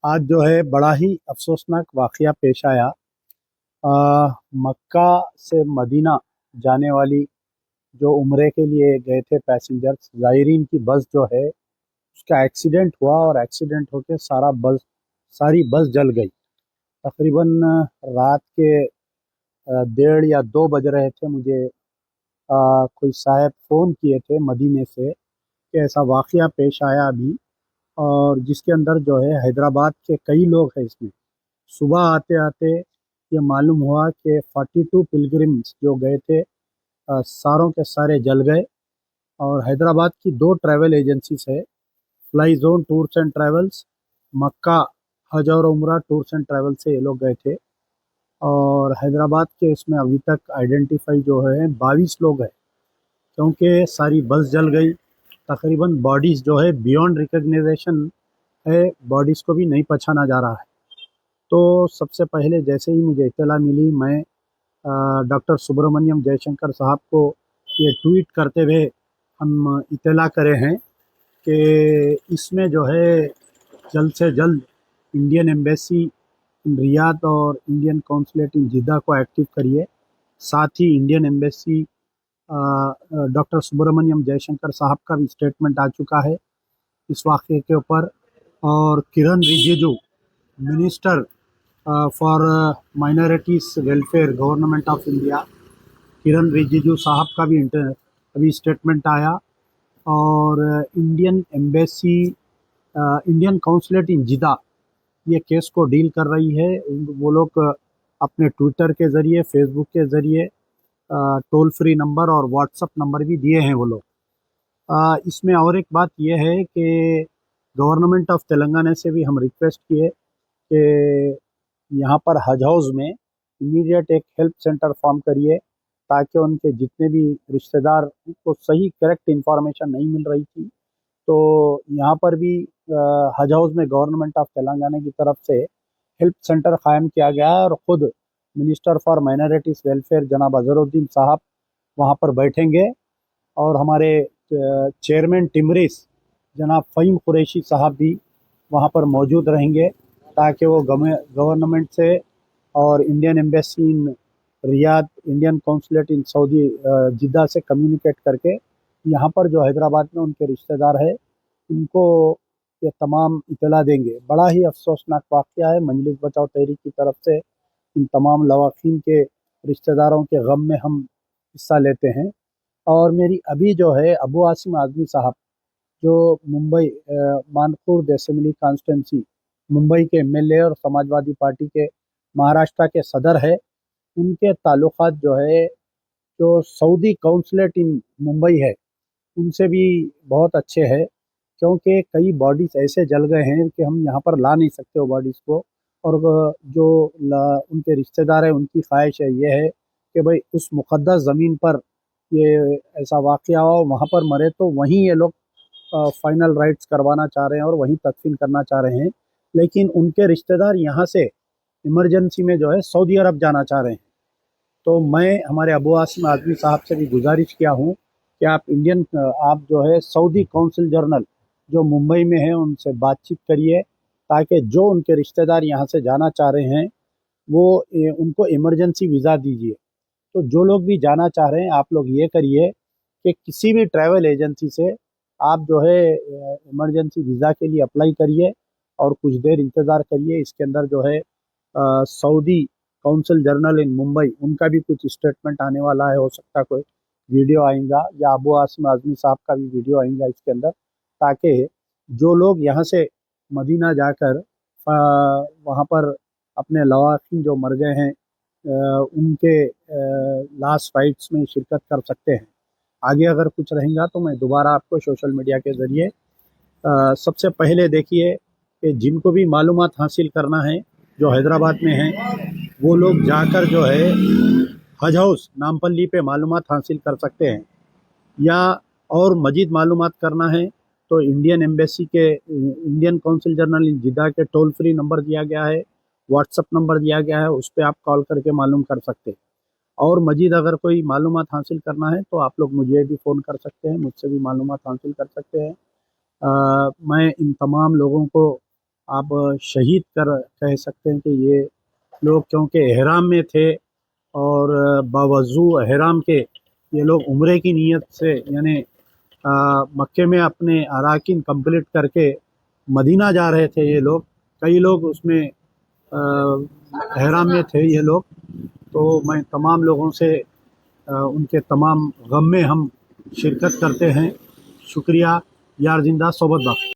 आज जो है बड़ा ही अफसोसनाक वाक़या पेश आया। मक्का से मदीना जाने वाली जो उम्रे के लिए गए थे पैसेंजर्स ज़ायरीन की बस जो है उसका एक्सीडेंट हुआ और एक्सीडेंट होके सारी बस जल गई। तकरीबन रात के 1:30 या 2 बज रहे थे। मुझे कोई साहब फ़ोन किए थे मदीने से कि ऐसा वाक़या पेश आया अभी, और जिसके अंदर जो है हैदराबाद के कई लोग हैं इसमें। सुबह आते आते ये मालूम हुआ कि 42 पिलग्रिम्स जो गए थे सारों के सारे जल गए। और हैदराबाद की 2 ट्रैवल एजेंसीज है, fly zone tours and travels, Mecca हज और उम्रा टूर्स एंड ट्रैवल से ये लोग गए थे। और हैदराबाद के इसमें अभी तक आइडेंटिफाई जो है 22 लोग हैं, क्योंकि सारी बस जल गई। तकरीबन बॉडीज़ जो है बियॉन्ड रिकग्निशन है, बॉडीज़ को भी नहीं पहचाना जा रहा है। तो सबसे पहले जैसे ही मुझे इत्तला मिली, मैं डॉक्टर सुब्रमण्यम जयशंकर साहब को ये ट्वीट करते हुए हम इत्तला करे हैं कि इसमें जो है जल्द से जल्द इंडियन एम्बेसी इन रियाद और इंडियन कौंसलेट इन जिद्दा को एक्टिव करिए। साथ ही Indian embassy doctor Subrahmanyam Jaishankar साहब का भी स्टेटमेंट आ चुका है इस वाक़े के ऊपर। और Kiran Rijiju, minister for minorities welfare government of India, Kiran Rijiju साहब का भी अभी स्टेटमेंट आया। और Indian embassy Indian consulate in Jeddah ये केस को डील कर रही है। वो लोग अपने ट्विटर के ज़रिए, फेसबुक के ज़रिए टोल फ्री नंबर और व्हाट्सअप नंबर भी दिए हैं वो लोग। इसमें और एक बात यह है कि गवर्नमेंट ऑफ तेलंगाना से भी हम रिक्वेस्ट किए कि यहाँ पर हज हाउस में इमीडिएट एक हेल्प सेंटर फॉर्म करिए, ताकि उनके जितने भी रिश्तेदार को सही करेक्ट इन्फॉर्मेशन नहीं मिल रही थी। तो यहाँ पर भी हज हाउस में गवर्नमेंट ऑफ तेलंगाना की तरफ से हेल्प सेंटर कायम किया गया है, और ख़ुद मिनिस्टर फॉर माइनॉरिटीज़ वेलफेयर जनाब अजहरुद्दीन साहब वहाँ पर बैठेंगे। और हमारे चेयरमैन टिमरिस जनाब फ़हीम कुरैशी साहब भी वहाँ पर मौजूद रहेंगे, ताकि वो गवर्नमेंट से और Indian embassy in Riyadh, Indian consulate in Saudi Jeddah से कम्युनिकेट करके यहाँ पर जो हैदराबाद में उनके रिश्तेदार है उनको ये तमाम इतला देंगे। बड़ा ही अफसोसनाक वाक़या है। मजलिस बचाओ तहरीक की तरफ से इन तमाम लवाकिन के रिश्तेदारों के गम में हम हिस्सा लेते हैं। और मेरी अभी जो है अबू आसिम आज़मी साहब, जो मुंबई मानखुर्द असेंबली कॉन्स्टिट्यूंसी मुंबई के एमएलए और समाजवादी पार्टी के महाराष्ट्र के सदर है, उनके ताल्लुकात जो है जो सऊदी काउंसलेट इन मुंबई है उनसे भी बहुत अच्छे हैं। क्योंकि कई बॉडीज़ ऐसे जल गए हैं कि हम यहाँ पर ला नहीं सकते वो बॉडीज़ को। और जो उनके रिश्तेदार हैं उनकी ख्वाहिश है ये है कि भाई उस मुक़द्दस ज़मीन पर ये ऐसा वाक़या हो, वहाँ पर मरे तो वहीं ये लोग फाइनल राइट्स करवाना चाह रहे हैं और वहीं तदफीन करना चाह रहे हैं। लेकिन उनके रिश्तेदार यहाँ से इमरजेंसी में जो है सऊदी अरब जाना चाह रहे हैं। तो मैं हमारे अबू आसिम आज़मी साहब से भी गुजारिश किया हूँ कि आप जो है सऊदी काउंसिल जनरल जो मुंबई में है उनसे बातचीत करिए, ताकि जो उनके रिश्तेदार यहाँ से जाना चाह रहे हैं वो उनको इमरजेंसी वीज़ा दीजिए। तो जो लोग भी जाना चाह रहे हैं आप लोग ये करिए कि किसी भी ट्रैवल एजेंसी से आप जो है इमरजेंसी वीज़ा के लिए अप्लाई करिए और कुछ देर इंतज़ार करिए। इसके अंदर जो है Saudi council general in Mumbai उनका भी कुछ स्टेटमेंट आने वाला है। हो सकता है कोई वीडियो आएगा या अबू आसिम आज़मी साहब का भी वीडियो आएगा इसके अंदर, ताकि जो लोग यहाँ से मदीना जाकर वहाँ पर अपने लवाकिन जो मर गए हैं उनके लास्ट राइट्स में शिरकत कर सकते हैं। आगे अगर कुछ रहेगा तो मैं दोबारा आपको सोशल मीडिया के ज़रिए सबसे पहले देखिए कि जिनको भी मालूमात हासिल करना है जो हैदराबाद में हैं वो लोग जाकर जो है हज हाउस नामपल्ली पे मालूमात हासिल कर सकते हैं। या और मज़ीद मालूमात करना है तो इंडियन एम्बेसी के इंडियन काउंसिल जनरल इन जिद्दा के टोल फ्री नंबर दिया गया है, व्हाट्सअप नंबर दिया गया है, उस पर आप कॉल करके मालूम कर सकते हैं। और मज़ीद अगर कोई मालूमात हासिल करना है तो आप लोग मुझे भी फ़ोन कर सकते हैं, मुझसे भी मालूमात हासिल कर सकते हैं। मैं इन तमाम लोगों को آپ شہید کہہ سکتے ہیں کہ یہ لوگ کیونکہ احرام میں تھے اور باوضو احرام کے یہ لوگ عمرے کی نیت سے یعنی مکے میں اپنے اراکین کمپلیٹ کر کے مدینہ جا رہے تھے. یہ لوگ کئی لوگ اس میں احرام میں تھے یہ لوگ. تو میں تمام لوگوں سے ان کے تمام غم میں ہم شرکت کرتے ہیں. شکریہ. یار زندہ صحبت باقی.